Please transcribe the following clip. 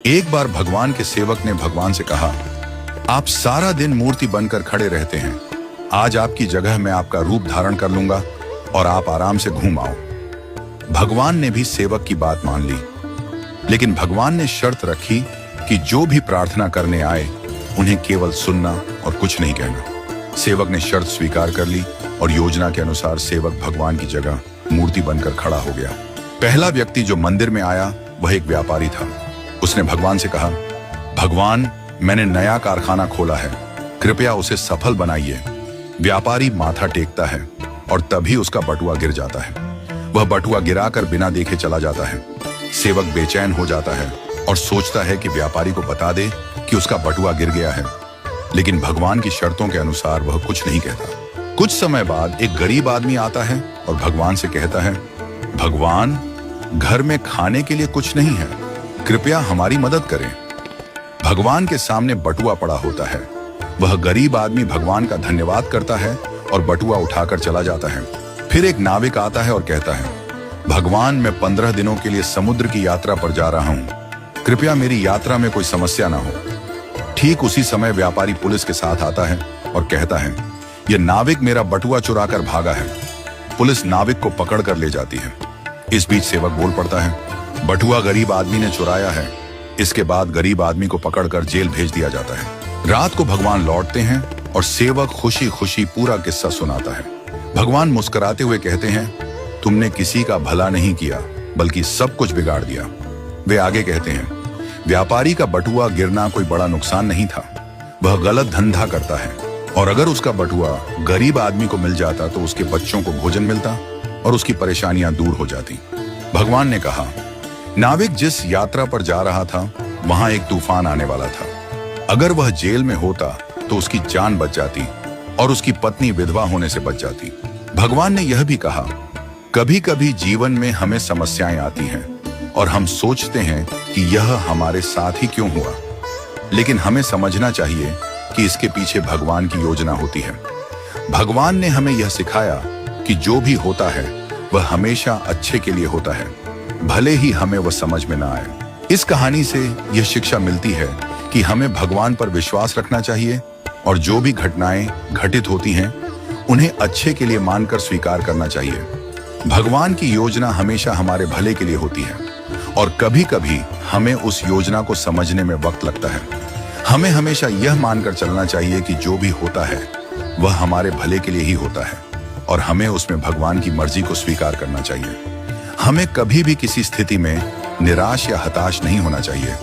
एक बार भगवान के सेवक ने भगवान से कहा, आप सारा दिन मूर्ति बनकर खड़े रहते हैं, आज आपकी जगह मैं आपका रूप धारण कर लूंगा और आप आराम से घूम आओ। भगवान ने भी सेवक की बात मान ली, लेकिन भगवान ने शर्त रखी कि जो भी प्रार्थना करने आए उन्हें केवल सुनना और कुछ नहीं कहना। सेवक ने शर्त स्वीकार कर ली और योजना के अनुसार सेवक भगवान की जगह मूर्ति बनकर खड़ा हो गया। पहला व्यक्ति जो मंदिर में आया वह एक व्यापारी था। उसने भगवान से कहा, भगवान, मैंने नया कारखाना खोला है, कृपया उसे सफल बनाइए। व्यापारी माथा टेकता है और तभी उसका बटुआ गिर जाता है। वह बटुआ गिराकर बिना देखे चला जाता है। सेवक बेचैन हो जाता है और सोचता है कि व्यापारी को बता दे कि उसका बटुआ गिर गया है, लेकिन भगवान की शर्तों के अनुसार वह कुछ नहीं कहता। कुछ समय बाद एक गरीब आदमी आता है और भगवान से कहता है, भगवान, घर में खाने के लिए कुछ नहीं है, कृपया हमारी मदद करें। भगवान के सामने बटुआ पड़ा होता है। वह गरीब आदमी भगवान का धन्यवाद करता है और बटुआ उठाकर चला जाता है। फिर एक नाविक आता है और कहता है, भगवान, मैं 15 दिनों के लिए समुद्र की यात्रा पर जा रहा हूं, कृपया मेरी यात्रा में कोई समस्या ना हो। ठीक उसी समय व्यापारी पुलिस के साथ आता है और कहता है, यह नाविक मेरा बटुआ चुराकर भागा है। पुलिस नाविक को पकड़ कर ले जाती है। इस बीच सेवक बोल पड़ता है, बटुआ गरीब आदमी ने चुराया है। इसके बाद गरीब आदमी को पकड़कर जेल भेज दिया जाता है। रात को भगवान लौटते हैं और सेवक खुशी खुशी पूरा किस्सा सुनाता है। भगवान मुस्कुराते हुए कहते हैं, तुमने किसी का भला नहीं किया बल्कि सब कुछ बिगाड़ दिया। वे आगे कहते हैं, व्यापारी का बटुआ गिरना कोई बड़ा नुकसान नहीं था, वह गलत धंधा करता है, और अगर उसका बटुआ गरीब आदमी को मिल जाता तो उसके बच्चों को भोजन मिलता और उसकी परेशानियां दूर हो जाती। भगवान ने कहा, नाविक जिस यात्रा पर जा रहा था वहां एक तूफान आने वाला था। अगर वह जेल में होता तो उसकी जान बच जाती और उसकी पत्नी विधवा होने से बच जाती। भगवान ने यह भी कहा, कभी कभी जीवन में हमें समस्याएं आती हैं और हम सोचते हैं कि यह हमारे साथ ही क्यों हुआ, लेकिन हमें समझना चाहिए कि इसके पीछे भगवान की योजना होती है। भगवान ने हमें यह सिखाया कि जो भी होता है वह हमेशा अच्छे के लिए होता है, भले ही हमें वह समझ में ना आए। इस कहानी से यह शिक्षा मिलती है कि हमें भगवान पर विश्वास रखना चाहिए और जो भी घटनाएं घटित होती हैं उन्हें अच्छे के लिए मानकर स्वीकार करना चाहिए। भगवान की योजना हमेशा हमारे भले के लिए होती है और कभी कभी हमें उस योजना को समझने में वक्त लगता है। हमें हमेशा यह मानकर चलना चाहिए कि जो भी होता है वह हमारे भले के लिए ही होता है और हमें उसमें भगवान की मर्जी को स्वीकार करना चाहिए। हमें कभी भी किसी स्थिति में निराश या हताश नहीं होना चाहिए।